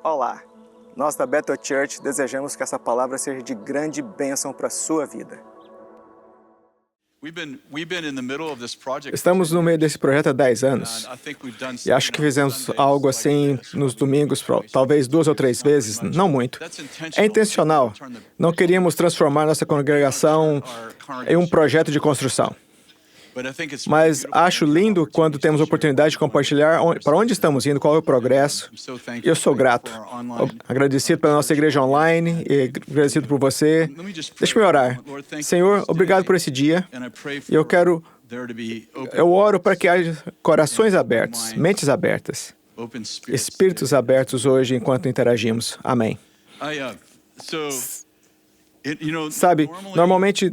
Olá! Nós da Bethel Church desejamos que essa palavra seja de grande bênção para a sua vida. Estamos no meio desse projeto há 10 anos e acho que fizemos algo assim nos domingos, talvez 2 ou 3 vezes, não muito. É intencional. Não queríamos transformar nossa congregação em um projeto de construção. Mas acho lindo quando temos a oportunidade de compartilhar para onde estamos indo, qual é o progresso. Eu sou grato, agradecido pela nossa igreja online e agradecido por você. Deixe-me orar. Senhor, obrigado por esse dia. Eu oro para que haja corações abertos, mentes abertas, espíritos abertos hoje enquanto interagimos. Amém. Sabe, normalmente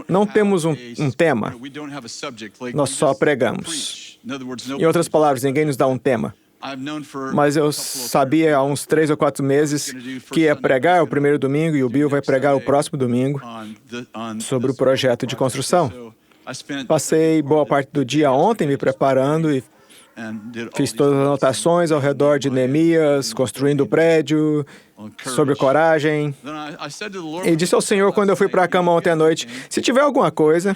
não temos um tema, nós só pregamos. Em outras palavras, ninguém nos dá um tema. Mas eu sabia há uns 3 ou 4 meses que ia pregar o primeiro domingo e o Bill vai pregar o próximo domingo sobre o projeto de construção. Passei boa parte do dia ontem me preparando e fiz todas as anotações ao redor de Neemias, construindo o prédio, sobre coragem. E disse ao Senhor, quando eu fui para a cama ontem à noite, se tiver alguma coisa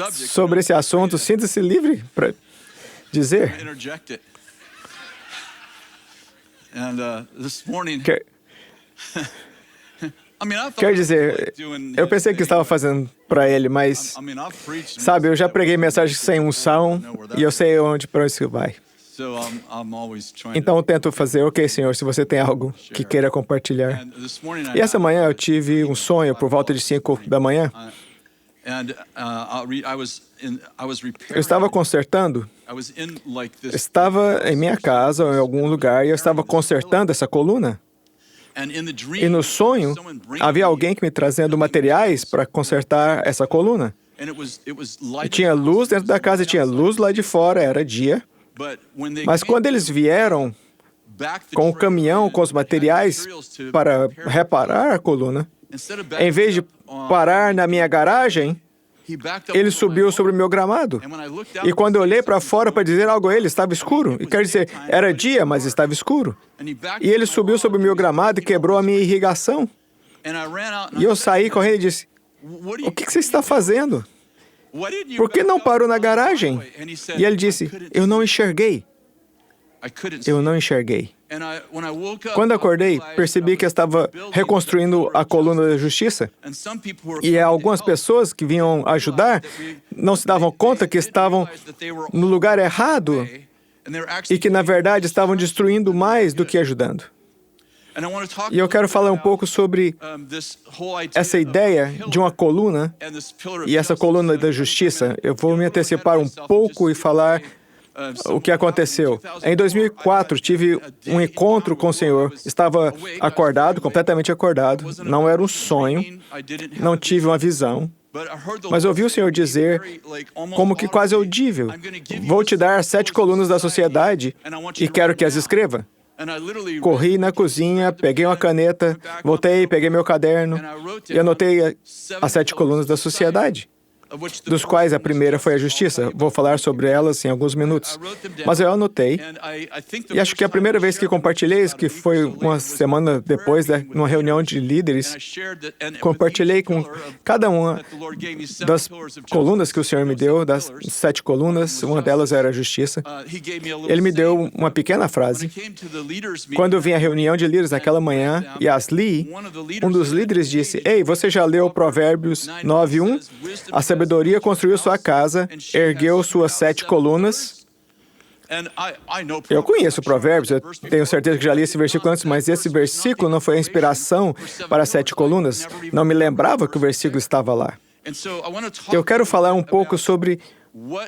sobre esse assunto, sinta-se livre para dizer. Quer dizer, eu pensei que estava fazendo para ele, mas, sabe, eu já preguei mensagem sem unção e eu sei para onde isso vai. Então eu tento fazer, ok, Senhor, se você tem algo que queira compartilhar. E essa manhã eu tive um sonho por volta de 5 da manhã. Eu estava consertando, estava em minha casa ou em algum lugar e eu estava consertando essa coluna. E no sonho, havia alguém que me trazendo materiais para consertar essa coluna. E tinha luz dentro da casa e tinha luz lá de fora, era dia. Mas quando eles vieram com o caminhão, com os materiais para reparar a coluna, em vez de parar na minha garagem, ele subiu sobre o meu gramado. E quando eu olhei para fora para dizer algo a ele, estava escuro. E quer dizer, era dia, mas estava escuro. E ele subiu sobre o meu gramado e quebrou a minha irrigação. E eu saí correndo e disse, o que você está fazendo? Por que não parou na garagem? E ele disse, eu não enxerguei. Eu não enxerguei. Quando acordei, percebi que estava reconstruindo a coluna da justiça. E algumas pessoas que vinham ajudar não se davam conta que estavam no lugar errado e que, na verdade, estavam destruindo mais do que ajudando. E eu quero falar um pouco sobre essa ideia de uma coluna e essa coluna da justiça. Eu vou me antecipar um pouco e falar o que aconteceu. Em 2004, tive um encontro com o Senhor. Estava acordado, completamente acordado. Não era um sonho, não tive uma visão. Mas ouvi o Senhor dizer, como que quase audível, vou te dar 7 colunas da sociedade e quero que as escreva. Corri na cozinha, peguei uma caneta, voltei, peguei meu caderno e anotei as 7 colunas da sociedade, dos quais a primeira foi a justiça. Vou falar sobre elas em alguns minutos. Mas eu anotei, e acho que a primeira vez que compartilhei isso, que foi uma semana depois, numa reunião de líderes, compartilhei com cada uma das colunas que o Senhor me deu, das 7 colunas, uma delas era a justiça. Ele me deu uma pequena frase. Quando eu vim à reunião de líderes naquela manhã e as li, um dos líderes disse, ei, você já leu Provérbios 9:1? A sabedoria construiu sua casa, ergueu suas 7 colunas. Eu conheço Provérbios, eu tenho certeza que já li esse versículo antes, mas esse versículo não foi a inspiração para as 7 colunas. Não me lembrava que o versículo estava lá. Eu quero falar um pouco sobre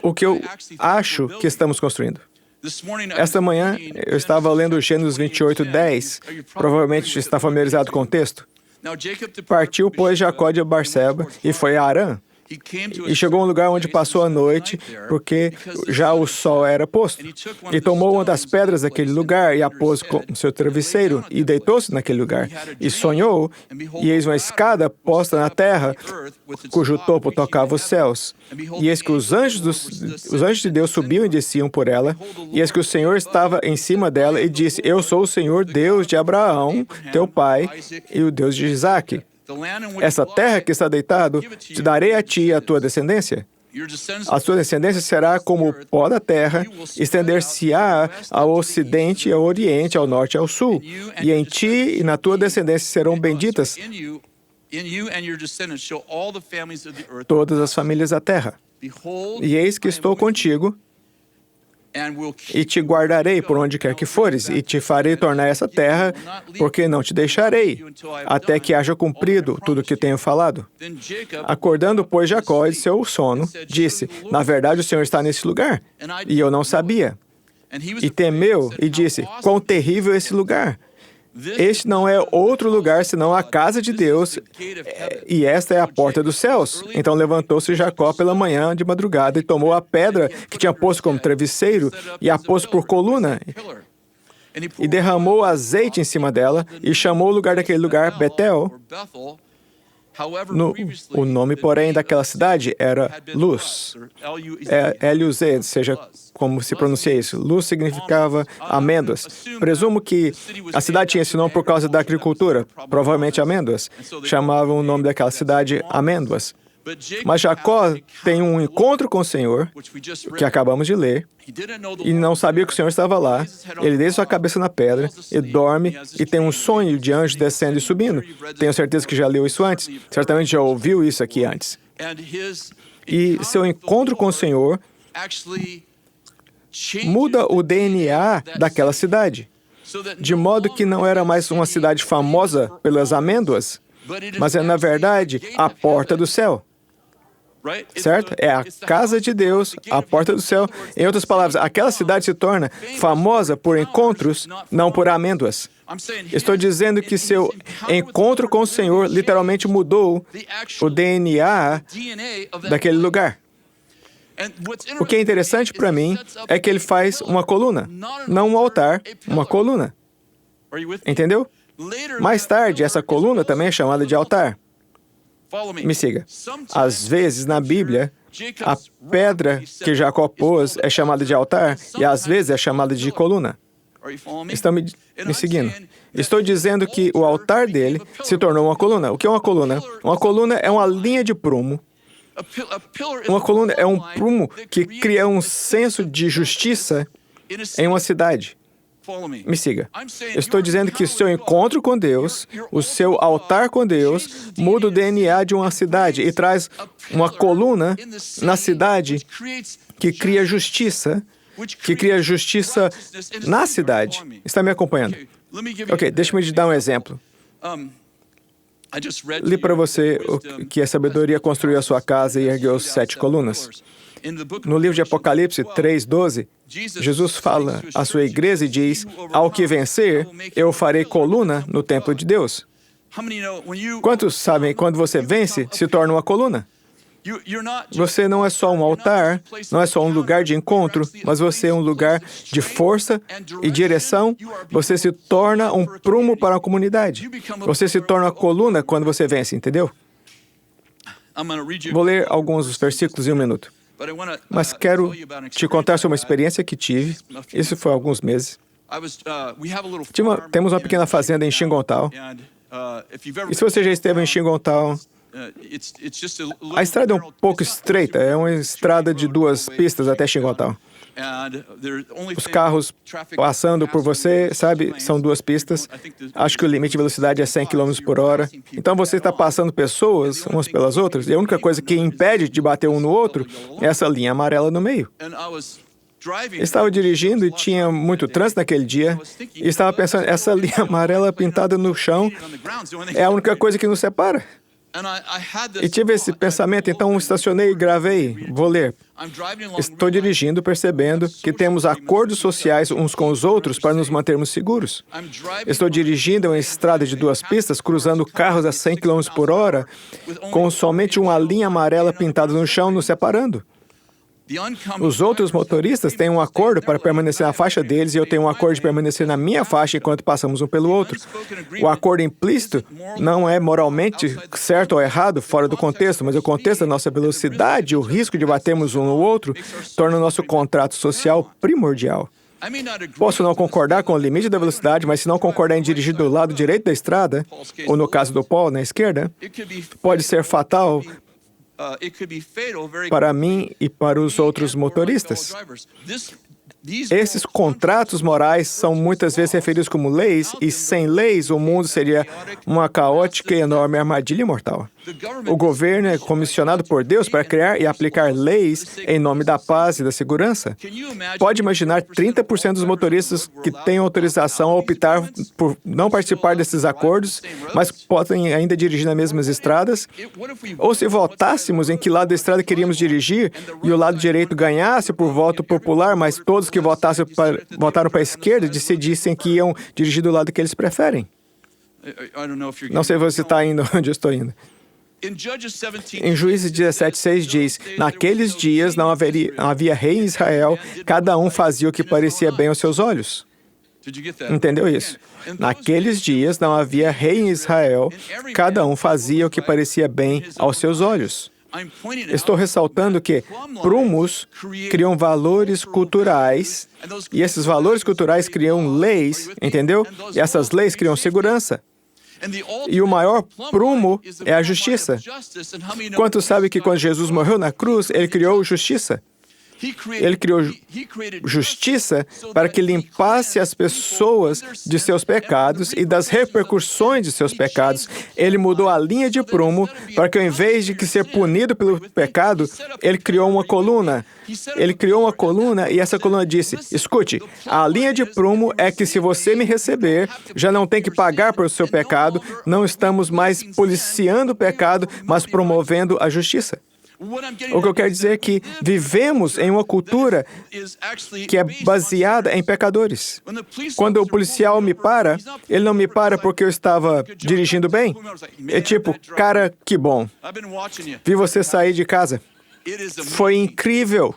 o que eu acho que estamos construindo. Esta manhã, eu estava lendo Gênesis 28:10. Provavelmente está familiarizado com o texto. Partiu, pois, Jacó de Berseba e foi a Harã. E chegou a um lugar onde passou a noite, porque já o sol era posto. E tomou uma das pedras daquele lugar e a pôs com seu travesseiro, e deitou-se naquele lugar. E sonhou, e eis uma escada posta na terra, cujo topo tocava os céus. E eis que os anjos de Deus subiam e desciam por ela, e eis que o Senhor estava em cima dela e disse: Eu sou o Senhor Deus de Abraão, teu pai, e o Deus de Isaque. Essa terra que está deitado, te darei a ti e à tua descendência. A sua descendência será como o pó da terra, estender-se-á ao ocidente e ao oriente, ao norte e ao sul. E em ti e na tua descendência serão benditas todas as famílias da terra. E eis que estou contigo, e te guardarei por onde quer que fores, e te farei tornar essa terra, porque não te deixarei, até que haja cumprido tudo o que tenho falado. Acordando, pois, Jacó de seu sono, disse: Na verdade, o Senhor está nesse lugar, e eu não sabia. E temeu, e disse: Quão terrível é esse lugar! Este não é outro lugar senão a casa de Deus, e esta é a porta dos céus. Então levantou-se Jacó pela manhã de madrugada e tomou a pedra que tinha posto como travesseiro e a pôs por coluna, e derramou azeite em cima dela e chamou o lugar daquele lugar Betel. O nome, porém, daquela cidade era Luz. L-U-Z, seja como se pronuncia isso. Luz significava amêndoas. Presumo que a cidade tinha esse nome por causa da agricultura, provavelmente amêndoas. Chamavam o nome daquela cidade Amêndoas. Mas Jacó tem um encontro com o Senhor, que acabamos de ler, e não sabia que o Senhor estava lá. Ele deita sua cabeça na pedra e dorme e tem um sonho de anjos descendo e subindo. Tenho certeza que já leu isso antes. Certamente já ouviu isso aqui antes. E seu encontro com o Senhor muda o DNA daquela cidade, de modo que não era mais uma cidade famosa pelas amêndoas, mas é, na verdade, a porta do céu. Certo? É a casa de Deus, a porta do céu. Em outras palavras, aquela cidade se torna famosa por encontros, não por amêndoas. Estou dizendo que seu encontro com o Senhor literalmente mudou o DNA daquele lugar. O que é interessante para mim é que ele faz uma coluna, não um altar, uma coluna. Entendeu? Mais tarde, essa coluna também é chamada de altar. Me siga. Às vezes, na Bíblia, a pedra que Jacó pôs é chamada de altar e às vezes é chamada de coluna. Estão me seguindo? Estou dizendo que o altar dele se tornou uma coluna. O que é uma coluna? Uma coluna é uma linha de prumo. Uma coluna é um prumo que cria um senso de justiça em uma cidade. Me siga. Estou dizendo que o seu encontro com Deus, o seu altar com Deus, muda o DNA de uma cidade e traz uma coluna na cidade que cria justiça na cidade. Está me acompanhando? Ok, deixa-me te dar um exemplo. Li para você que a sabedoria construiu a sua casa e ergueu 7 colunas. No livro de Apocalipse 3:12, Jesus fala à sua igreja e diz: Ao que vencer, eu farei coluna no templo de Deus. Quantos sabem que quando você vence, se torna uma coluna? Você não é só um altar, não é só um lugar de encontro, mas você é um lugar de força e direção. Você se torna um prumo para a comunidade. Você se torna uma coluna quando você vence, entendeu? Vou ler alguns dos versículos em um minuto. Mas quero te contar sobre uma experiência que tive. Isso foi há alguns meses. Temos uma pequena fazenda em Xingontal. E se você já esteve em Xingontal, a estrada é um pouco estreita. É uma estrada de 2 pistas até Xingontal. Os carros passando por você, sabe, são 2 pistas. Acho que o limite de velocidade é 100 km por hora. Então você está passando pessoas umas pelas outras, e a única coisa que impede de bater um no outro é essa linha amarela no meio. Estava dirigindo e tinha muito trânsito naquele dia, e estava pensando, essa linha amarela pintada no chão é a única coisa que nos separa. E tive esse pensamento, então estacionei e gravei. Vou ler. Estou dirigindo, percebendo que temos acordos sociais uns com os outros para nos mantermos seguros. Estou dirigindo em uma estrada de 2 pistas, cruzando carros a 100 km por hora, com somente uma linha amarela pintada no chão nos separando. Os outros motoristas têm um acordo para permanecer na faixa deles e eu tenho um acordo de permanecer na minha faixa enquanto passamos um pelo outro. O acordo implícito não é moralmente certo ou errado fora do contexto, mas o contexto da nossa velocidade e o risco de batermos um no outro torna o nosso contrato social primordial. Posso não concordar com o limite da velocidade, mas se não concordar em dirigir do lado direito da estrada, ou no caso do Paul, na esquerda, pode ser fatal para mim e para os outros motoristas. Esses contratos morais são muitas vezes referidos como leis, e sem leis o mundo seria uma caótica e enorme armadilha mortal. O governo é comissionado por Deus para criar e aplicar leis em nome da paz e da segurança. Pode imaginar 30% dos motoristas que têm autorização a optar por não participar desses acordos, mas podem ainda dirigir nas mesmas estradas? Ou se votássemos em que lado da estrada queríamos dirigir e o lado direito ganhasse por voto popular, mas todos que votaram para a esquerda decidissem que iam dirigir do lado que eles preferem? Não sei se você está indo onde eu estou indo. Em Juízes 17:6 diz, naqueles dias não havia rei em Israel, cada um fazia o que parecia bem aos seus olhos. Entendeu isso? Naqueles dias não havia rei em Israel, cada um fazia o que parecia bem aos seus olhos. Estou ressaltando que prumos criam valores culturais, e esses valores culturais criam leis, entendeu? E essas leis criam segurança. E o maior prumo é a justiça. Quantos sabem que quando Jesus morreu na cruz, ele criou justiça? Ele criou justiça para que limpasse as pessoas de seus pecados e das repercussões de seus pecados. Ele mudou a linha de prumo para que, ao invés de ser punido pelo pecado, ele criou uma coluna. Ele criou uma coluna e essa coluna disse, escute, a linha de prumo é que se você me receber, já não tem que pagar por seu pecado, não estamos mais policiando o pecado, mas promovendo a justiça. O que eu quero dizer é que vivemos em uma cultura que é baseada em pecadores. Quando o policial me para, ele não me para porque eu estava dirigindo bem. É tipo, cara, que bom. Vi você sair de casa. Foi incrível.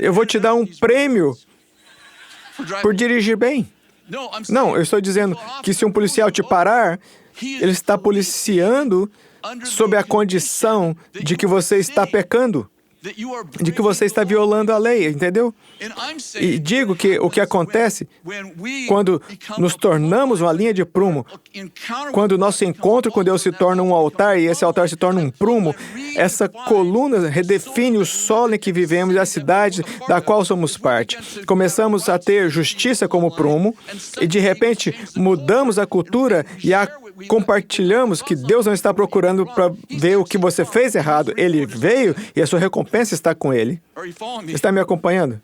Eu vou te dar um prêmio por dirigir bem. Não, eu estou dizendo que se um policial te parar, ele está policiando sob a condição de que você está pecando, de que você está violando a lei, entendeu? E digo que o que acontece quando nos tornamos uma linha de prumo, quando o nosso encontro com Deus se torna um altar e esse altar se torna um prumo, essa coluna redefine o solo em que vivemos e a cidade da qual somos parte. Começamos a ter justiça como prumo e, de repente, mudamos a cultura e compartilhamos que Deus não está procurando para ver o que você fez errado. Ele veio e a sua recompensa está com Ele. Está me acompanhando?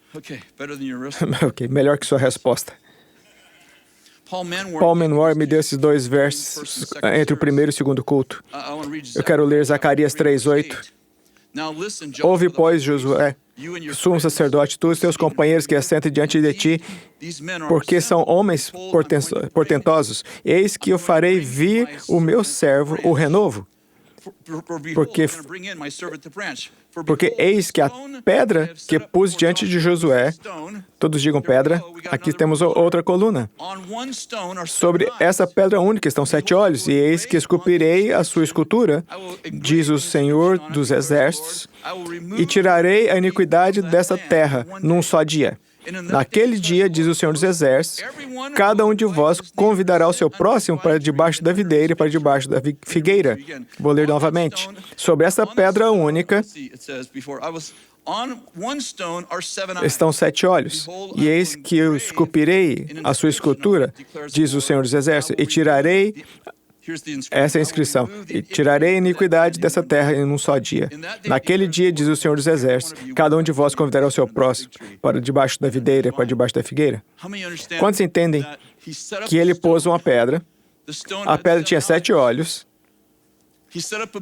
Ok, melhor que sua resposta. Paul Manwar me deu esses 2 versos entre o primeiro e o segundo culto. Eu quero ler Zacarias 3:8. Ouve, pois, Josué, sumo sacerdote, tu e teus companheiros que assentam diante de ti, porque são homens portentosos. Eis que eu farei vir o meu servo, o renovo. Porque eis que a pedra que pus diante de Josué, todos digam pedra, aqui temos outra coluna. Sobre essa pedra única estão 7 olhos, e eis que esculpirei a sua escultura, diz o Senhor dos Exércitos, e tirarei a iniquidade dessa terra num só dia. Naquele dia, diz o Senhor dos Exércitos, cada um de vós convidará o seu próximo para debaixo da videira e para debaixo da figueira. Vou ler novamente. Sobre essa pedra única estão 7 olhos, e eis que eu esculpirei a sua escultura, diz o Senhor dos Exércitos, e tirarei essa é a inscrição. E tirarei a iniquidade dessa terra em um só dia. Naquele dia, diz o Senhor dos Exércitos, cada um de vós convidará o seu próximo para debaixo da videira, para debaixo da figueira. Quantos entendem que ele pôs uma pedra? A pedra tinha 7 olhos.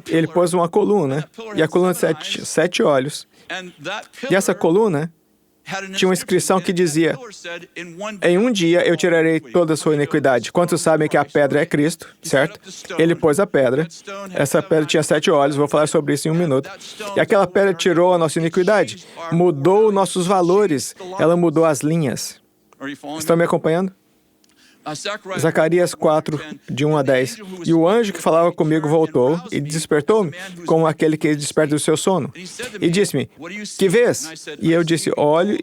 Ele pôs uma coluna, e a coluna tinha 7 olhos. E essa coluna tinha uma inscrição que dizia: em um dia eu tirarei toda a sua iniquidade. Quantos sabem que a pedra é Cristo, certo? Ele pôs a pedra. Essa pedra tinha 7 olhos, vou falar sobre isso em um minuto. E aquela pedra tirou a nossa iniquidade, mudou nossos valores, ela mudou as linhas. Estão me acompanhando? Zacarias 4, de 1 a 10. E o anjo que falava comigo voltou e despertou-me, como aquele que desperta do seu sono. E disse-me: que vês? E eu disse: olho,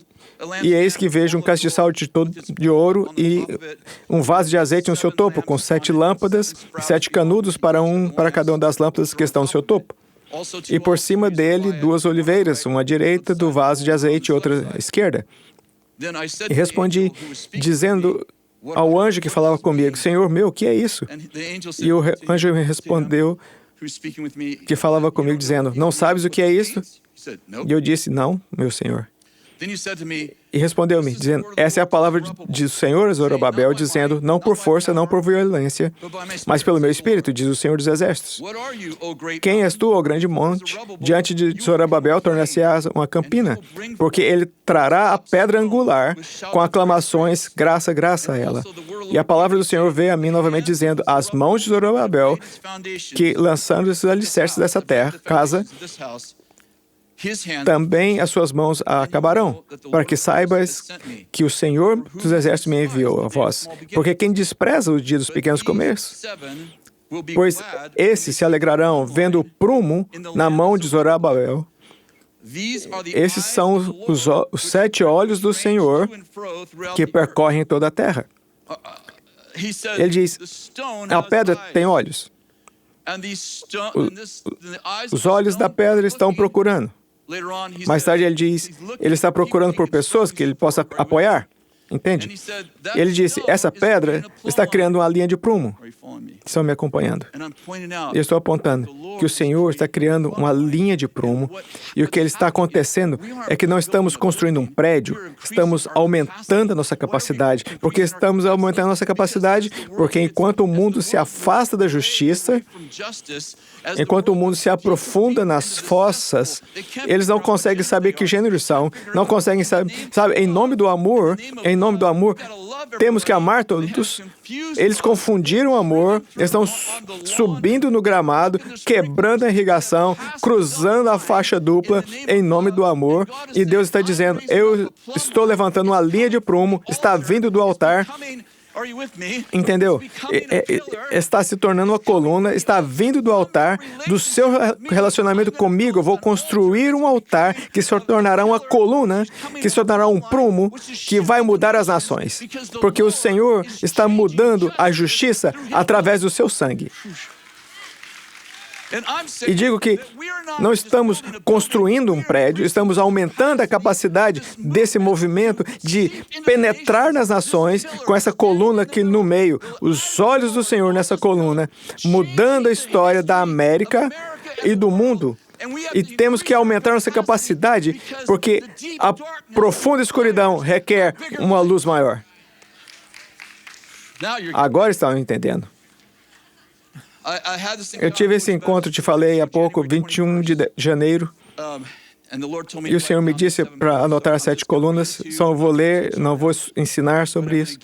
e eis que vejo um castiçal de ouro e um vaso de azeite no seu topo, com 7 lâmpadas e 7 canudos para cada uma das lâmpadas que estão no seu topo. E por cima dele 2 oliveiras, uma à direita do vaso de azeite e outra à esquerda. E respondi, dizendo ao anjo que falava comigo: Senhor meu, o que é isso? E o anjo me respondeu, que falava comigo, dizendo: não sabes o que é isso? E eu disse: não, meu Senhor. E respondeu-me, dizendo: essa é a palavra do Senhor, Zorobabel, dizendo: não por força, não por violência, mas pelo meu espírito, diz o Senhor dos Exércitos. Quem és tu, ó grande monte? Diante de Zorobabel tornar-se-á uma campina, porque ele trará a pedra angular com aclamações, graça, graça a ela. E a palavra do Senhor veio a mim novamente, dizendo: as mãos de Zorobabel, que lançando os alicerces dessa terra, casa, também as suas mãos a acabarão, para que saibas que o Senhor dos Exércitos me enviou a vós. Porque quem despreza o dia dos pequenos começos, pois esses se alegrarão vendo o prumo na mão de Zorobabel. Esses são os 7 olhos do Senhor que percorrem toda a terra. Ele diz: a pedra tem olhos. Os olhos da pedra estão procurando. Mais tarde ele diz, ele está procurando por pessoas que ele possa apoiar. Entende? Ele disse, essa pedra está criando uma linha de prumo. Estão me acompanhando? Eu estou apontando que o Senhor está criando uma linha de prumo, e o que está acontecendo é que não estamos construindo um prédio, estamos aumentando a nossa capacidade. Porque estamos aumentando a nossa capacidade? Porque enquanto o mundo se afasta da justiça, enquanto o mundo se aprofunda nas fossas, eles não conseguem saber que gêneros são, não conseguem saber, sabe, em nome do amor, temos que amar todos. Eles confundiram o amor, estão subindo no gramado, quebrando a irrigação, cruzando a faixa dupla em nome do amor. E Deus está dizendo, eu estou levantando uma linha de prumo, está vindo do altar. Entendeu? Está se tornando uma coluna, está vindo do altar, do seu relacionamento comigo. Eu vou construir um altar que se tornará uma coluna, que se tornará um prumo, que vai mudar as nações. Porque o Senhor está mudando a justiça através do seu sangue. E digo que não estamos construindo um prédio, estamos aumentando a capacidade desse movimento de penetrar nas nações com essa coluna aqui no meio, os olhos do Senhor nessa coluna, mudando a história da América e do mundo. E temos que aumentar nossa capacidade, porque a profunda escuridão requer uma luz maior. Agora estão entendendo. Eu tive esse encontro, te falei há pouco, 21 de janeiro, e o Senhor me disse para anotar as 7 colunas. Só eu vou ler, não vou ensinar sobre isso,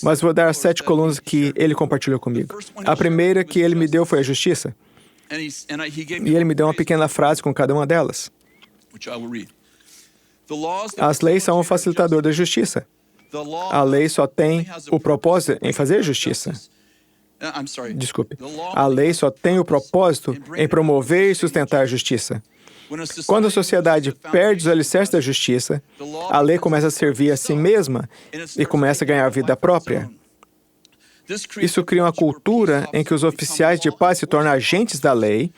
mas vou dar as 7 colunas que Ele compartilhou comigo. A primeira que Ele me deu foi a justiça, e Ele me deu uma pequena frase com cada uma delas. As leis são o facilitador da justiça. A lei só tem o propósito em fazer justiça. Desculpe. A lei só tem o propósito em promover e sustentar a justiça. Quando a sociedade perde os alicerces da justiça, a lei começa a servir a si mesma e começa a ganhar vida própria. Isso cria uma cultura em que os oficiais de paz se tornam agentes da lei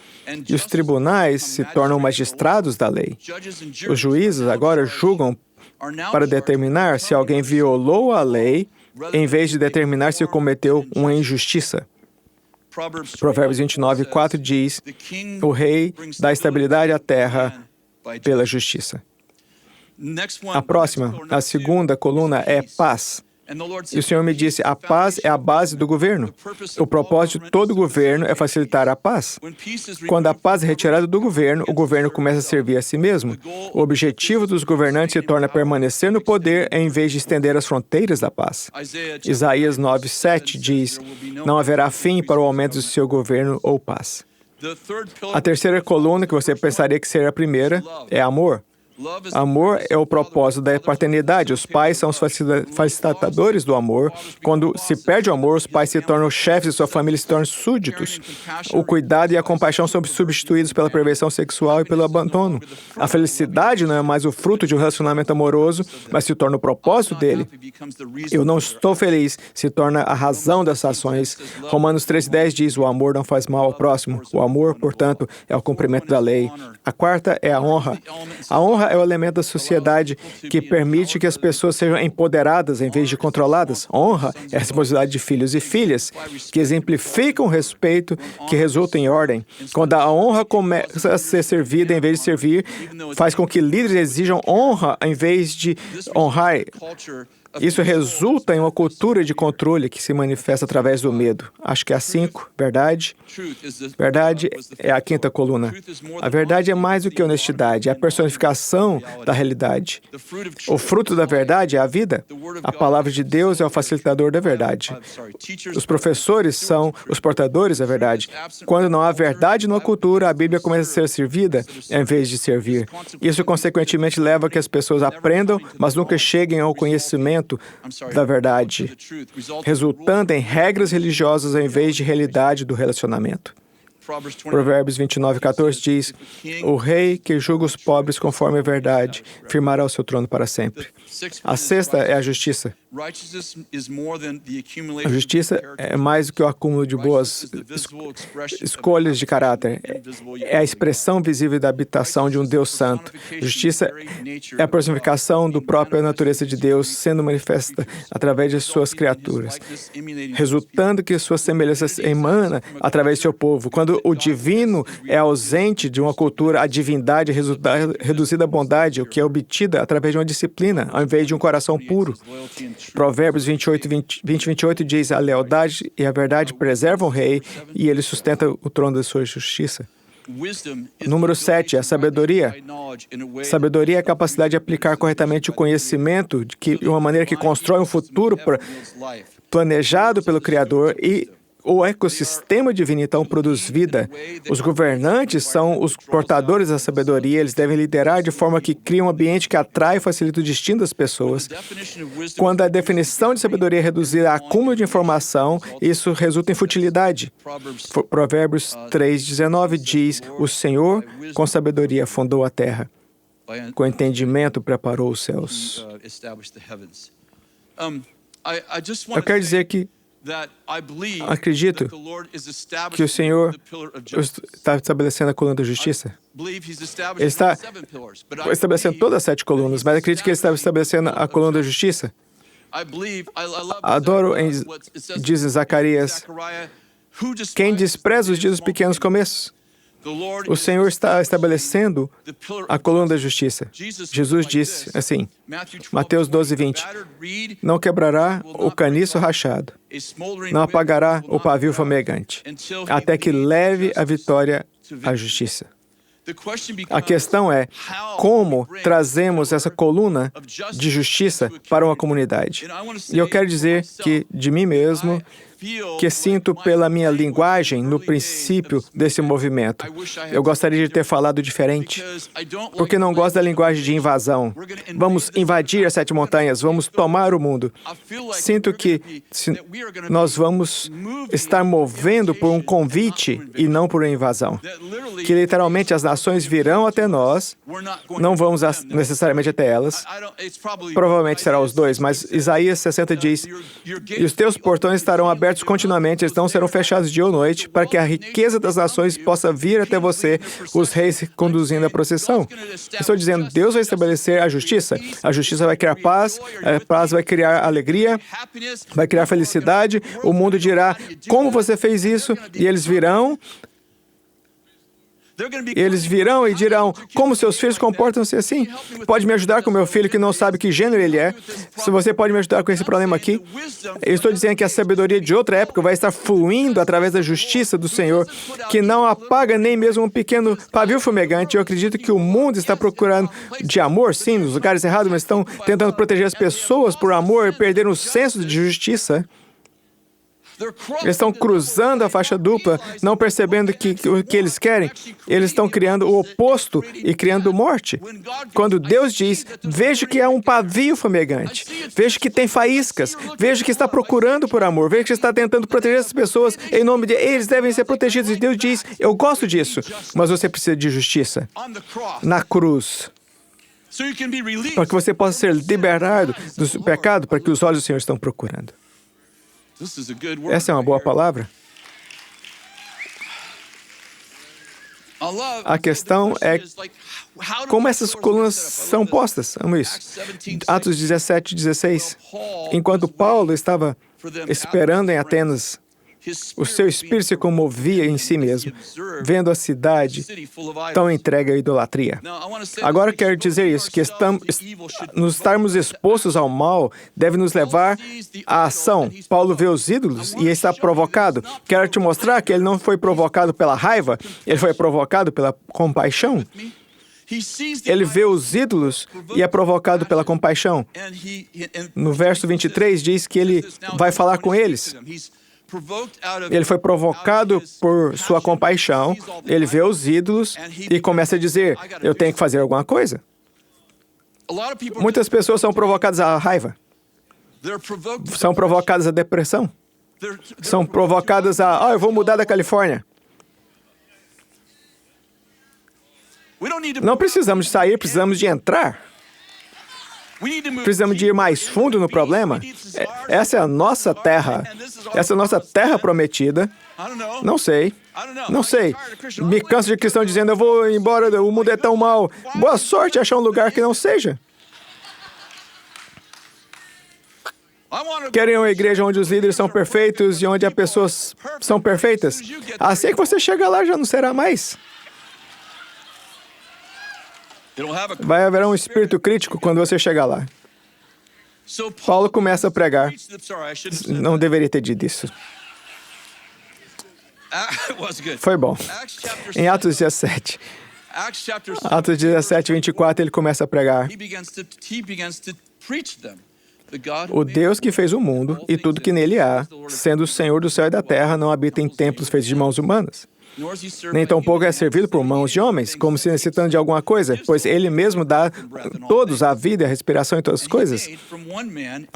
e os tribunais se tornam magistrados da lei. Os juízes agora julgam para determinar se alguém violou a lei, em vez de determinar se cometeu uma injustiça. Provérbios 29, 4 diz, o rei dá estabilidade à terra pela justiça. A próxima, a segunda coluna é paz. E o Senhor me disse, a paz é a base do governo. O propósito de todo governo é facilitar a paz. Quando a paz é retirada do governo, o governo começa a servir a si mesmo. O objetivo dos governantes se torna permanecer no poder em vez de estender as fronteiras da paz. Isaías 9:7 diz, não haverá fim para o aumento do seu governo ou paz. A terceira coluna, que você pensaria que seria a primeira, é amor. Amor é o propósito da paternidade. Os pais são os facilitadores do amor. Quando se perde o amor, os pais se tornam chefes e sua família se torna súditos. O cuidado e a compaixão são substituídos pela perversão sexual e pelo abandono. A felicidade não é mais o fruto de um relacionamento amoroso, mas se torna o propósito dele. Eu não estou feliz se torna a razão das ações. Romanos 3:10 diz, o amor não faz mal ao próximo. O amor, portanto, é o cumprimento da lei. A quarta é a honra. A honra é o elemento da sociedade que permite que as pessoas sejam empoderadas em vez de controladas. Honra é a responsabilidade de filhos e filhas, que exemplificam o respeito que resulta em ordem. Quando a honra começa a ser servida em vez de servir, faz com que líderes exijam honra em vez de honrar. Isso resulta em uma cultura de controle que se manifesta através do medo. Acho que é a 5, verdade. Verdade é a quinta coluna. A verdade é mais do que honestidade, é a personificação da realidade. O fruto da verdade é a vida. A palavra de Deus é o facilitador da verdade. Os professores são os portadores da verdade. Quando não há verdade numa cultura, a Bíblia começa a ser servida em vez de servir. Isso, consequentemente, leva a que as pessoas aprendam, mas nunca cheguem ao conhecimento da verdade, resultando em regras religiosas em vez de realidade do relacionamento. Provérbios 29:14 diz, o rei que julga os pobres conforme a verdade, firmará o seu trono para sempre. A sexta é a justiça. A justiça é mais do que o acúmulo de boas escolhas de caráter. É a expressão visível da habitação de um Deus santo. Justiça é a personificação da própria natureza de Deus sendo manifesta através de suas criaturas, resultando que sua semelhança emana através de seu povo. Quando o divino é ausente de uma cultura, a divindade é reduzida à bondade, o que é obtida através de uma disciplina, ao invés de um coração puro. Provérbios 20:28 diz, a lealdade e a verdade preservam o rei e ele sustenta o trono da sua justiça. Número 7, a sabedoria. Sabedoria é a capacidade de aplicar corretamente o conhecimento de uma maneira que constrói um futuro planejado pelo Criador e o ecossistema divino, então, produz vida. Os governantes são os portadores da sabedoria. Eles devem liderar de forma que cria um ambiente que atrai e facilita o destino das pessoas. Quando a definição de sabedoria é reduzida a acúmulo de informação, isso resulta em futilidade. Provérbios 3:19 diz, o Senhor, com sabedoria, fundou a terra. Com entendimento, preparou os céus. Eu quero dizer que acredito que o Senhor está estabelecendo a coluna da justiça. Ele está estabelecendo todas as 7 colunas, mas acredito que Ele está estabelecendo a coluna da justiça. Adoro, diz em Zacarias, quem despreza os dias dos pequenos começos. O Senhor está estabelecendo a coluna da justiça. Jesus disse assim, Mateus 12:20, não quebrará o caniço rachado, não apagará o pavio fumegante, até que leve a vitória à justiça. A questão é, como trazemos essa coluna de justiça para uma comunidade? E eu quero dizer que, de mim mesmo, que sinto pela minha linguagem no princípio desse movimento. Eu gostaria de ter falado diferente, porque não gosto da linguagem de invasão. Vamos invadir as 7 montanhas, vamos tomar o mundo. Sinto que nós vamos estar movendo por um convite e não por uma invasão. Que literalmente as nações virão até nós, não vamos necessariamente até elas. Provavelmente será os dois, mas Isaías 60 diz, e os teus portões estarão abertos continuamente, eles não serão fechados dia ou noite, para que a riqueza das nações possa vir até você, os reis conduzindo a procissão. Estou dizendo, Deus vai estabelecer a justiça vai criar paz, a paz vai criar alegria, vai criar felicidade, o mundo dirá, como você fez isso? E eles virão. Eles virão e dirão, como seus filhos comportam-se assim? Pode me ajudar com meu filho que não sabe que gênero ele é? Se você pode me ajudar com esse problema aqui? Eu estou dizendo que a sabedoria de outra época vai estar fluindo através da justiça do Senhor, que não apaga nem mesmo um pequeno pavio fumegante. Eu acredito que o mundo está procurando de amor, sim, nos lugares errados, mas estão tentando proteger as pessoas por amor e perderam o senso de justiça. Eles estão cruzando a faixa dupla, não percebendo que o que eles querem. Eles estão criando o oposto e criando morte. Quando Deus diz, vejo que é um pavio fumegante, vejo que tem faíscas, vejo que está procurando por amor, vejo que está tentando proteger as pessoas em nome de eles devem ser protegidos. E Deus diz, eu gosto disso, mas você precisa de justiça. Na cruz. Para que você possa ser liberado do pecado, para que os olhos do Senhor estão procurando. Essa é uma boa palavra. A questão é como essas colunas são postas. Amo isso. Atos 17, 16. Enquanto Paulo estava esperando em Atenas, o seu espírito se comovia em si mesmo, vendo a cidade tão entregue à idolatria. Agora quero dizer isso, que nos estarmos expostos ao mal deve nos levar à ação. Paulo vê os ídolos e está provocado. Quero te mostrar que ele não foi provocado pela raiva, ele foi provocado pela compaixão. Ele vê os ídolos e é provocado pela compaixão. No verso 23 diz que ele vai falar com eles. Ele foi provocado por sua compaixão, ele vê os ídolos e começa a dizer, eu tenho que fazer alguma coisa. Muitas pessoas são provocadas à raiva, são provocadas à depressão, são provocadas a, eu vou mudar da Califórnia. Não precisamos de sair, precisamos de entrar. Precisamos de ir mais fundo no problema. Essa é a nossa terra. Essa é a nossa terra prometida. Não sei. Não sei. Me canso de cristão dizendo, eu vou embora, o mundo é tão mau. Boa sorte achar um lugar que não seja. Querem uma igreja onde os líderes são perfeitos e onde as pessoas são perfeitas? Assim que você chega lá, já não será mais. Vai haver um espírito crítico quando você chegar lá. Paulo começa a pregar. Não deveria ter dito isso. Foi bom. Em Atos 17. Atos 17, 24, ele começa a pregar. O Deus que fez o mundo e tudo que nele há, sendo o Senhor do céu e da terra, não habita em templos feitos de mãos humanas. Nem tampouco é servido por mãos de homens, como se necessitando de alguma coisa, pois Ele mesmo dá a todos a vida, a respiração e todas as coisas.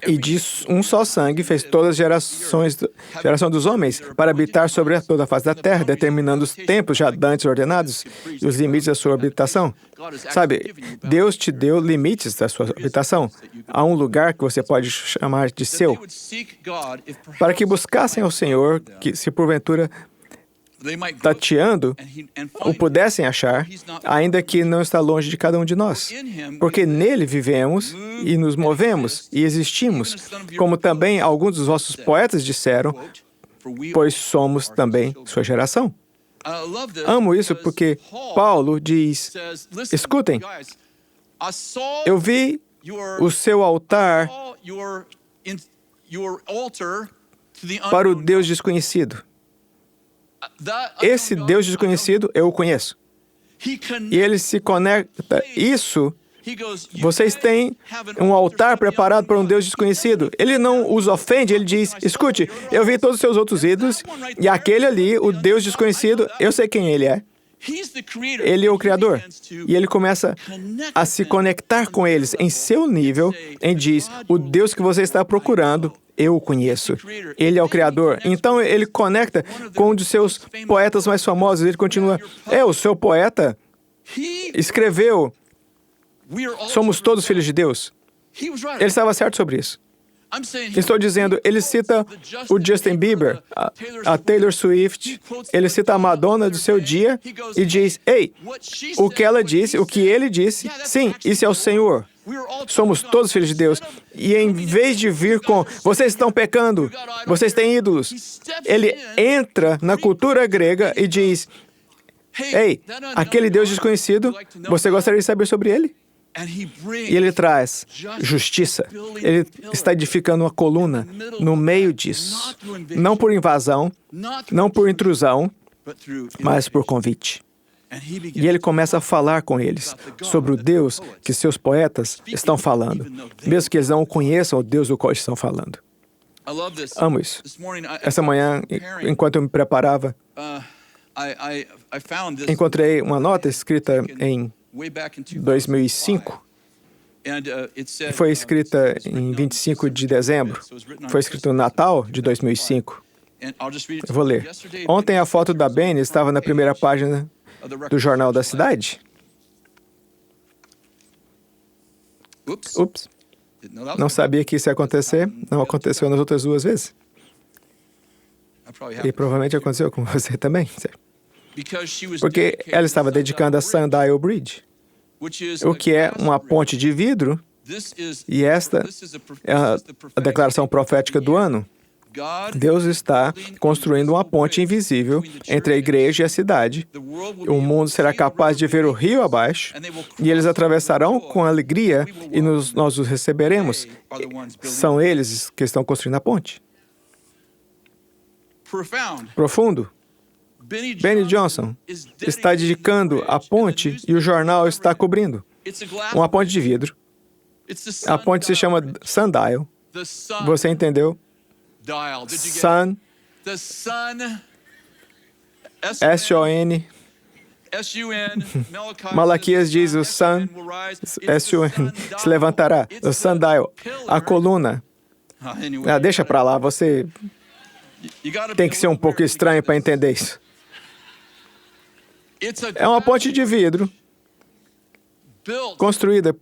E de um só sangue fez todas as geração dos homens, para habitar sobre toda a face da terra, determinando os tempos já dantes ordenados e os limites da sua habitação. Sabe, Deus te deu limites da sua habitação. Há um lugar que você pode chamar de seu. Para que buscassem ao Senhor, que se porventura tateando, o pudessem achar, ainda que não está longe de cada um de nós. Porque nele vivemos e nos movemos e existimos, como também alguns dos vossos poetas disseram, pois somos também sua geração. Amo isso porque Paulo diz, escutem, eu vi o seu altar para o Deus desconhecido. Esse Deus desconhecido, eu o conheço. E ele se conecta. Isso, vocês têm um altar preparado para um Deus desconhecido. Ele não os ofende, ele diz, escute, eu vi todos os seus outros ídolos, e aquele ali, o Deus desconhecido, eu sei quem ele é. Ele é o Criador. E ele começa a se conectar com eles em seu nível, e diz, o Deus que você está procurando, eu o conheço. Ele é o Criador. Então, ele conecta com um dos seus poetas mais famosos. Ele continua, o seu poeta escreveu, somos todos filhos de Deus. Ele estava certo sobre isso. Estou dizendo, ele cita o Justin Bieber, a Taylor Swift, ele cita a Madonna do seu dia e diz, o que ela disse, o que ele disse, sim, isso é o Senhor. Somos todos filhos de Deus. E em vez de vir com, vocês estão pecando, vocês têm ídolos, ele entra na cultura grega e diz, Ei, aquele Deus desconhecido, você gostaria de saber sobre ele? E ele traz justiça. Ele está edificando uma coluna no meio disso. Não por invasão, não por intrusão, mas por convite. E ele começa a falar com eles sobre o Deus que seus poetas estão falando, mesmo que eles não conheçam o Deus do qual estão falando. Amo isso. Essa manhã, enquanto eu me preparava, encontrei uma nota escrita em 2005. Foi escrita em 25 de dezembro. Foi escrito no Natal de 2005. Eu vou ler. Ontem a foto da Benny estava na primeira página do Jornal da Cidade. Ups. Não sabia que isso ia acontecer. Não aconteceu nas outras duas vezes. E provavelmente aconteceu com você também. Porque ela estava dedicando a Sundial Bridge, o que é uma ponte de vidro, e esta é a declaração profética do ano. Deus está construindo uma ponte invisível entre a igreja e a cidade. O mundo será capaz de ver o rio abaixo, e eles atravessarão com alegria, e nós os receberemos. São eles que estão construindo a ponte. Profundo. Benny Johnson está dedicando a ponte e o jornal está cobrindo. Uma ponte de vidro. A ponte se chama Sundial. Você entendeu? Sun, S-O-N. Malaquias diz o Sun, S-U-N, se levantará. O Sundial, a coluna. Deixa pra lá, você tem que ser um pouco estranho para entender isso. É uma ponte de vidro construída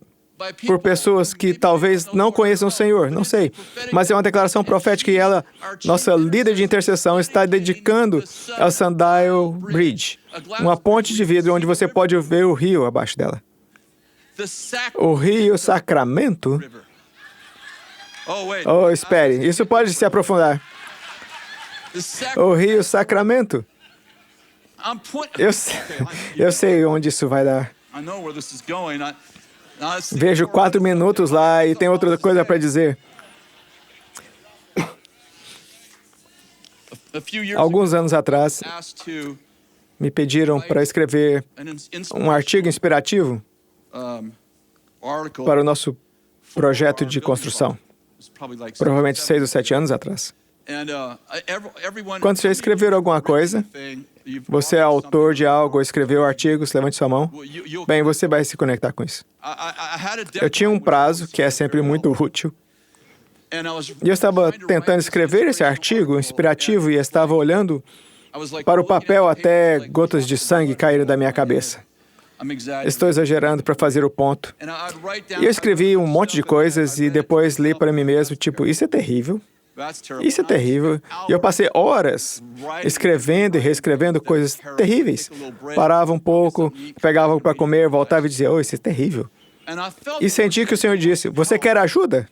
por pessoas que talvez não conheçam o Senhor, não sei. Mas é uma declaração profética e ela, nossa líder de intercessão, está dedicando a Sundial Bridge, uma ponte de vidro onde você pode ver o rio abaixo dela. O rio Sacramento? Oh, espere, isso pode se aprofundar. O rio Sacramento? Eu sei onde isso vai dar. Vejo 4 minutos lá e tem outra coisa para dizer. Alguns anos atrás, me pediram para escrever um artigo inspirativo para o nosso projeto de construção. Provavelmente 6 ou 7 anos atrás. Quando você escrever alguma coisa, você é autor de algo ou escreveu artigos, levante sua mão. Bem, você vai se conectar com isso. Eu tinha um prazo, que é sempre muito útil, e eu estava tentando escrever esse artigo inspirativo e estava olhando para o papel até gotas de sangue caírem da minha cabeça. Estou exagerando para fazer o ponto. E eu escrevi um monte de coisas e depois li para mim mesmo, tipo, isso é terrível. Isso é terrível. E eu passei horas escrevendo e reescrevendo coisas terríveis. Parava um pouco, pegava algo para comer, voltava e dizia, oh, isso é terrível. E senti que o Senhor disse, você quer ajuda?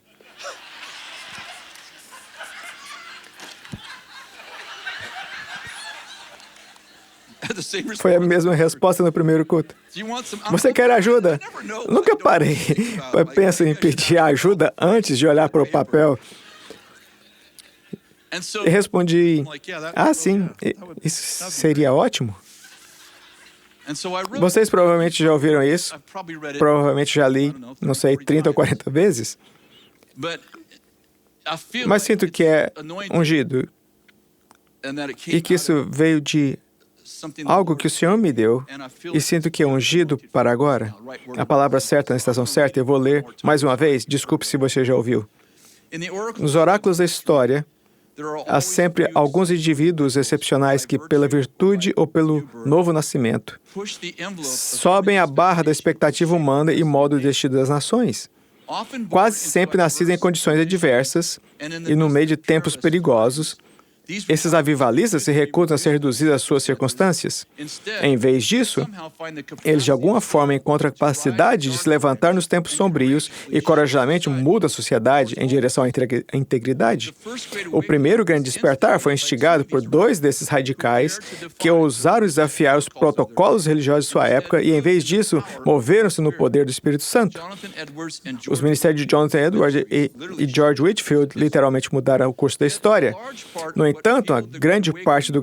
Foi a mesma resposta no primeiro culto. Você quer ajuda? Nunca parei. Penso em pedir ajuda antes de olhar para o papel. E respondi, sim, isso seria ótimo. Vocês provavelmente já ouviram isso, provavelmente já li, não sei, 30 ou 40 vezes. Mas sinto que é ungido e que isso veio de algo que o Senhor me deu e sinto que é ungido para agora. A palavra certa na estação certa, eu vou ler mais uma vez, desculpe se você já ouviu. Nos oráculos da história, há sempre alguns indivíduos excepcionais que, pela virtude ou pelo novo nascimento, sobem a barra da expectativa humana e moldam o destino das nações. Quase sempre nascidos em condições adversas e no meio de tempos perigosos, Esses avivalistas se recusam a ser reduzidos às suas circunstâncias. Em vez disso, eles de alguma forma encontram a capacidade de se levantar nos tempos sombrios e corajosamente mudam a sociedade em direção à integridade. O primeiro grande despertar foi instigado por dois desses radicais que ousaram desafiar os protocolos religiosos de sua época e, em vez disso, moveram-se no poder do Espírito Santo. Os ministérios de Jonathan Edwards e George Whitefield literalmente mudaram o curso da história. No entanto, a grande parte do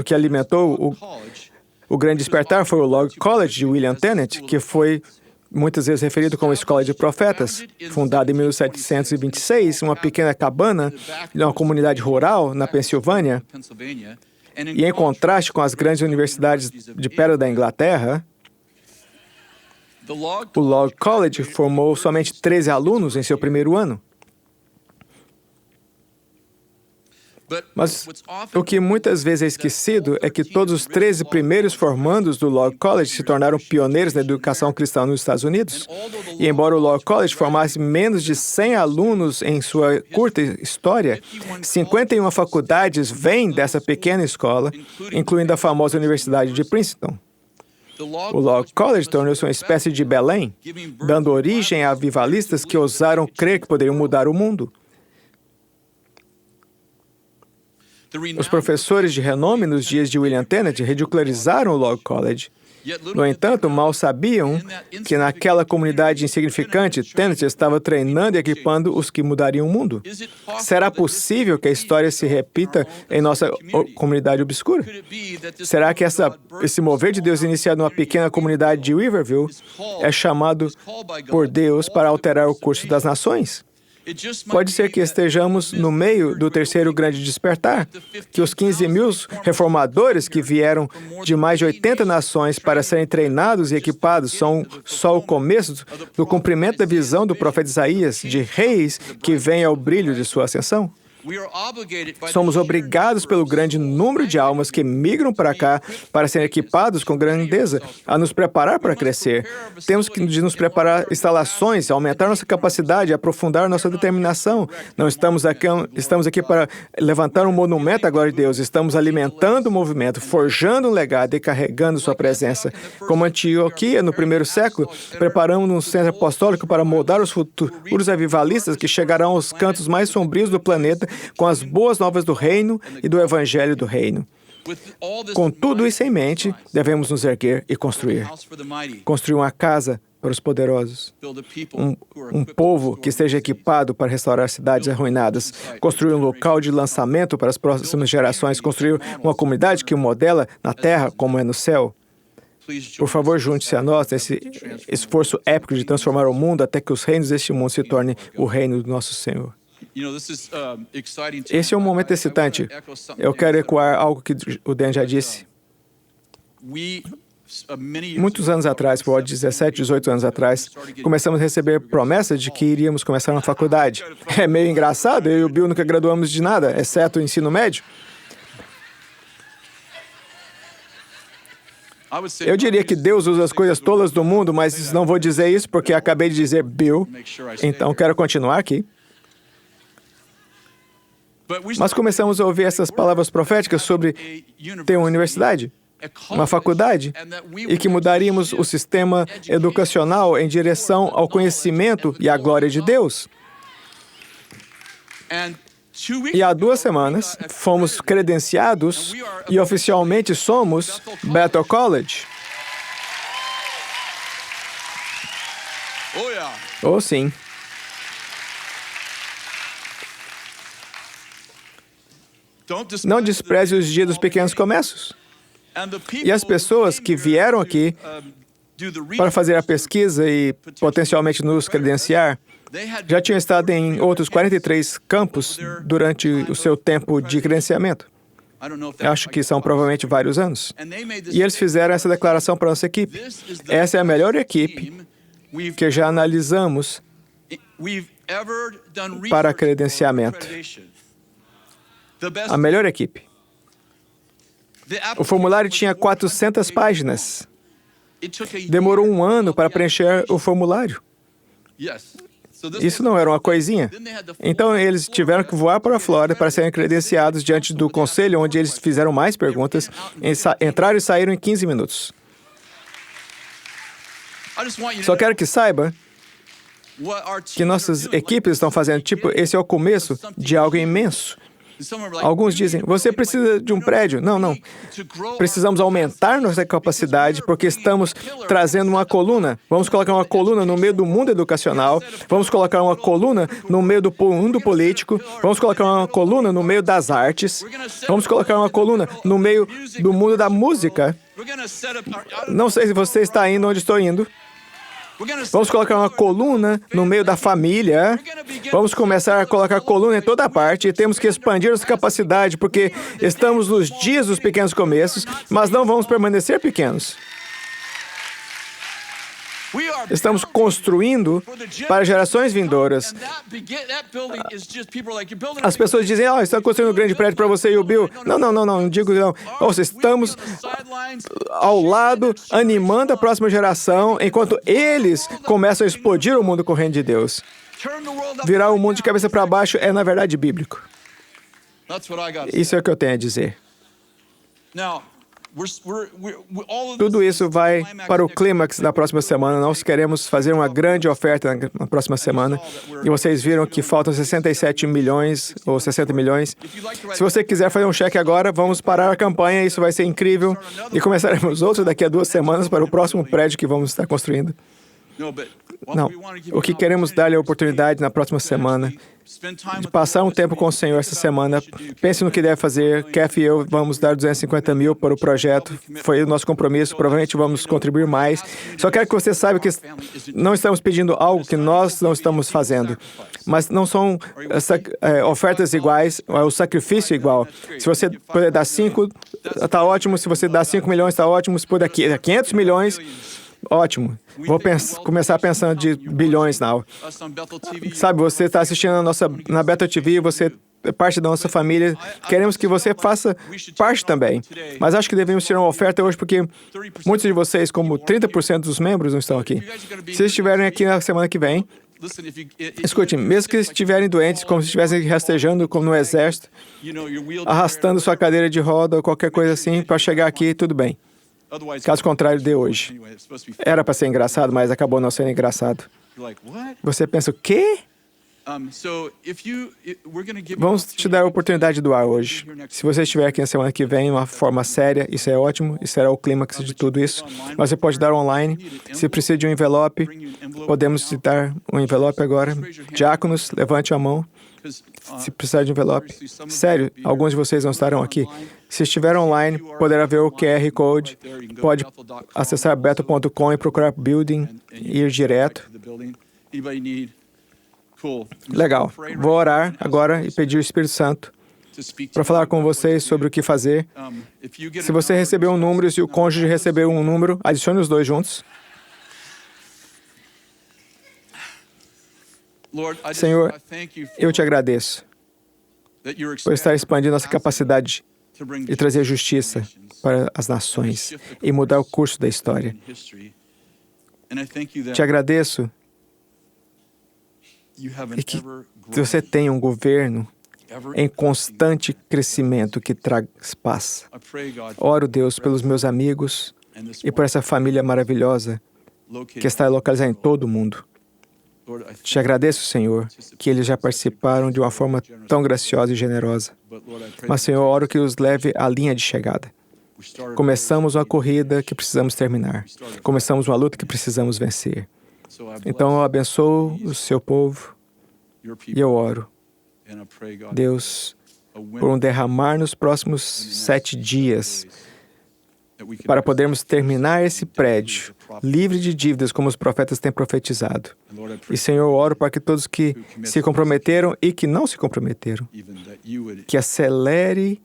que alimentou o grande despertar foi o Log College de William Tennant, que foi muitas vezes referido como Escola de Profetas, fundada em 1726, uma pequena cabana em uma comunidade rural na Pensilvânia. E em contraste com as grandes universidades de pedra da Inglaterra, o Log College formou somente 13 alunos em seu primeiro ano. Mas o que muitas vezes é esquecido é que todos os 13 primeiros formandos do Log College se tornaram pioneiros na educação cristã nos Estados Unidos. E embora o Log College formasse menos de 100 alunos em sua curta história, 51 faculdades vêm dessa pequena escola, incluindo a famosa Universidade de Princeton. O Log College tornou-se uma espécie de Belém, dando origem a avivalistas que ousaram crer que poderiam mudar o mundo. Os professores de renome nos dias de William Tennant ridicularizaram o Log College. No entanto, mal sabiam que naquela comunidade insignificante, Tennant estava treinando e equipando os que mudariam o mundo. Será possível que a história se repita em nossa comunidade obscura? Será que esse mover de Deus iniciado numa pequena comunidade de Weaverville é chamado por Deus para alterar o curso das nações? Pode ser que estejamos no meio do terceiro grande despertar, que os 15 mil reformadores que vieram de mais de 80 nações para serem treinados e equipados são só o começo do cumprimento da visão do profeta Isaías, de reis que vêm ao brilho de sua ascensão. Somos obrigados pelo grande número de almas que migram para cá para serem equipados com grandeza, a nos preparar para crescer. Temos que nos preparar instalações, aumentar nossa capacidade, aprofundar nossa determinação. Não estamos aqui para levantar um monumento à glória de Deus. Estamos alimentando o movimento, forjando um legado e carregando sua presença. Como Antioquia, no primeiro século, preparamos um centro apostólico para moldar os futuros avivalistas que chegarão aos cantos mais sombrios do planeta com as boas novas do reino e do evangelho do reino. Com tudo isso em mente, devemos nos erguer e construir. Construir uma casa para os poderosos. Um povo que esteja equipado para restaurar cidades arruinadas. Construir um local de lançamento para as próximas gerações. Construir uma comunidade que o modela na terra como é no céu. Por favor, junte-se a nós nesse esforço épico de transformar o mundo até que os reinos deste mundo se tornem o reino do nosso Senhor. Esse é um momento excitante. Eu quero ecoar algo que o Dan já disse. Muitos anos atrás, por 17, 18 anos atrás, começamos a receber promessas de que iríamos começar uma faculdade. É meio engraçado, eu e o Bill nunca graduamos de nada, exceto o ensino médio. Eu diria que Deus usa as coisas tolas do mundo, mas não vou dizer isso porque acabei de dizer Bill. Então, quero continuar aqui. Mas começamos a ouvir essas palavras proféticas sobre ter uma universidade, uma faculdade, e que mudaríamos o sistema educacional em direção ao conhecimento e à glória de Deus. E há 2 semanas, fomos credenciados e oficialmente somos Bethel College. Oh, sim. Não despreze os dias dos pequenos começos. E as pessoas que vieram aqui para fazer a pesquisa e potencialmente nos credenciar, já tinham estado em outros 43 campos durante o seu tempo de credenciamento. Acho que são provavelmente vários anos. E eles fizeram essa declaração para a nossa equipe. Essa é a melhor equipe que já analisamos para credenciamento. A melhor equipe. O formulário tinha 400 páginas. Demorou 1 ano para preencher o formulário. Isso não era uma coisinha. Então, eles tiveram que voar para a Flórida para serem credenciados diante do conselho, onde eles fizeram mais perguntas, entraram e saíram em 15 minutos. Só quero que saiba que nossas equipes estão fazendo, esse é o começo de algo imenso. Alguns dizem, você precisa de um prédio. Não. Precisamos aumentar nossa capacidade porque estamos trazendo uma coluna. Vamos colocar uma coluna no meio do mundo educacional. Vamos colocar uma coluna no meio do mundo político. Vamos colocar uma coluna no meio das artes. Vamos colocar uma coluna no meio do mundo da música. Não sei se você está indo onde estou indo. Vamos colocar uma coluna no meio da família. Vamos começar a colocar coluna em toda parte. E temos que expandir nossa capacidade, porque estamos nos dias dos pequenos começos, mas não vamos permanecer pequenos. Estamos construindo para gerações vindouras. As pessoas dizem, estão construindo um grande prédio para você e o Bill. Não digo não. Estamos ao lado, animando a próxima geração, enquanto eles começam a explodir o mundo com o reino de Deus. Virar o mundo de cabeça para baixo é, na verdade, bíblico. Isso é o que eu tenho a dizer. Tudo isso vai para o clímax da próxima semana. Nós queremos fazer uma grande oferta na próxima semana. E vocês viram que faltam 67 milhões ou 60 milhões. Se você quiser fazer um cheque agora, vamos parar a campanha. Isso vai ser incrível. E começaremos outro daqui a 2 semanas para o próximo prédio que vamos estar construindo. Não. O que queremos dar-lhe a oportunidade na próxima semana de passar um tempo com o Senhor essa semana. Pense no que deve fazer. Kathy e eu vamos dar 250 mil para o projeto. Foi o nosso compromisso. Provavelmente vamos contribuir mais. Só quero que você saiba que não estamos pedindo algo que nós não estamos fazendo. Mas não são ofertas iguais, é o sacrifício igual. Se você puder dar 5, está ótimo. Se você dar 5 milhões, está ótimo. Se puder 500 milhões, ótimo. Vou começar pensando de bilhões now. Sabe, você está assistindo na Bethel TV, você é parte da nossa família. Queremos que você faça parte também. Mas acho que devemos tirar uma oferta hoje, porque muitos de vocês, como 30% dos membros, não estão aqui. Se eles estiverem aqui na semana que vem, escute, mesmo que estiverem doentes, como se estivessem rastejando como no exército, arrastando sua cadeira de roda ou qualquer coisa assim, para chegar aqui, tudo bem. Caso contrário, de hoje. Era para ser engraçado, mas acabou não sendo engraçado. Você pensa, o quê? Vamos te dar a oportunidade de doar hoje. Se você estiver aqui na semana que vem, de uma forma séria, isso é ótimo, isso será o clímax de tudo isso. Mas você pode dar online. Se precisa de um envelope, podemos te dar um envelope agora. Diáconos, levante a mão. Se precisar de envelope. Sério, alguns de vocês não estarão aqui. Se estiver online, poderá ver o QR Code. Pode acessar bethel.com e procurar Building e ir direto. Legal. Vou orar agora e pedir o Espírito Santo para falar com vocês sobre o que fazer. Se você recebeu um número e se o cônjuge recebeu um número, adicione os dois juntos. Senhor, eu te agradeço por estar expandindo nossa capacidade de trazer justiça para as nações e mudar o curso da história. Te agradeço e que você tem um governo em constante crescimento que traz paz. Oro, Deus, pelos meus amigos e por essa família maravilhosa que está localizada em todo o mundo. Te agradeço, Senhor, que eles já participaram de uma forma tão graciosa e generosa. Mas, Senhor, oro que os leve à linha de chegada. Começamos uma corrida que precisamos terminar. Começamos uma luta que precisamos vencer. Então, eu abençoo o seu povo e eu oro, Deus, por um derramar nos próximos 7 dias para podermos terminar esse prédio livre de dívidas, como os profetas têm profetizado. E, Senhor, eu oro para que todos que se comprometeram e que não se comprometeram, que acelere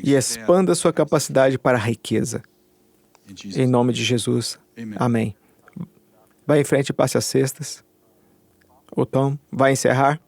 e expanda sua capacidade para a riqueza. Em nome de Jesus. Amém. Vai em frente e passe as cestas. O Tom vai encerrar.